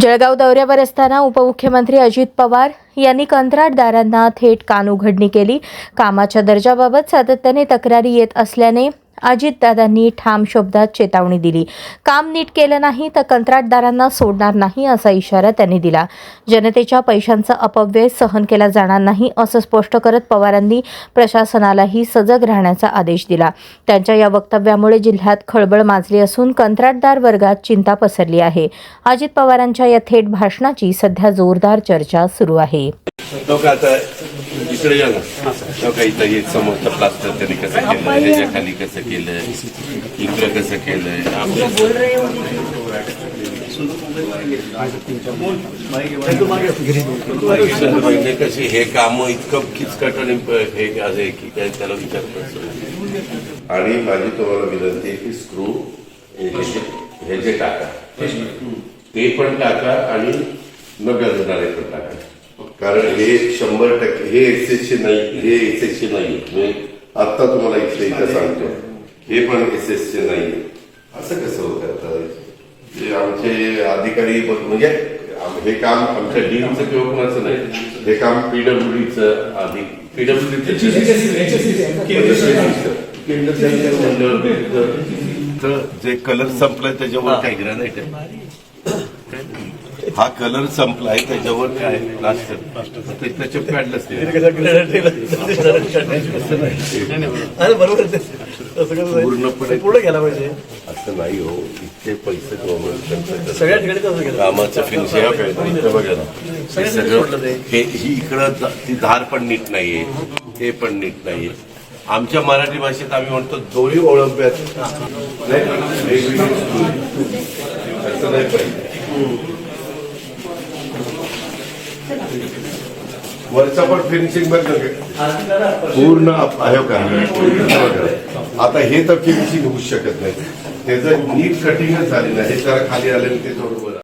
जळगाव दौऱ्यावर असताना उपमुख्यमंत्री अजित पवार यांनी कंत्राटदारांना थेट कानउघडणी केली। कामाच्या दर्जाबाबत सातत्याने तक्रारी येत असल्याने अजितदादांनी ठाम शब्दात चेतावणी दिली। काम नीट केलं नाही तर कंत्राटदारांना सोडणार नाही असा इशारा त्यांनी दिला। जनतेच्या पैशांचा अपव्यय सहन केला जाणार नाही असं स्पष्ट करत पवारांनी प्रशासनालाही सजग राहण्याचा आदेश दिला। त्यांच्या या वक्तव्यामुळे जिल्ह्यात खळबळ माजली असून कंत्राटदार वर्गात चिंता पसरली आहे। अजित पवारांच्या या थेट भाषणाची सध्या जोरदार चर्चा सुरू आहे। इकडे या ना, इथं हे समोरचं प्लास्टर त्यांनी कसं केलं, ह्याच्या खाली कसं केलं, इकडं कसं केलंय, कशी हे काम इतकं किचकट आणि हे आहे की काय त्याला विचारत। आणि माझी तुम्हाला विनंती आहे की स्क्रू हे जे टाका ते पण टाका आणि न गरजणारे पण टाका, कारण हे 100% हे एसएसचे नाही, हे एसएसचे नाही। आता तुम्हाला इथं सांगतो हे पण एसएसचे नाही। असं कसं होतं? जे आमचे अधिकारी म्हणजे हे काम आमच्या डीनचं किंवा कोणाचं नाही, हे काम पीडब्ल्यूडीचं केंद्र जे कलर संपलाय त्याच्यावर काय ग्रॅनाइट आहे, हा कलर संपलाय त्याच्यावर काय प्लास्टर त्याच्या पॅडलच पूर्णपणे पुढे गेला पाहिजे असं नाही हो। इतके पैसे गव्हर्नमेंट सगळ्या ठिकाणी कामाचं फिनिशिंग बघा ना, हे सगळं हे ही इकडं ती धार पण नीट नाहीये, हे पण नीट नाहीये। आमच्या मराठी भाषेत आम्ही म्हणतो दोरी ओळंब्यात असं नाही पाहिजे। वरचा पण फिनिशिंग बघ पूर्ण आहे का? आता हे तर फिनिशिंग होऊ शकत नाही, त्याचं नीट कटिंगच झाली नाही, हे जरा खाली आले ते थोडं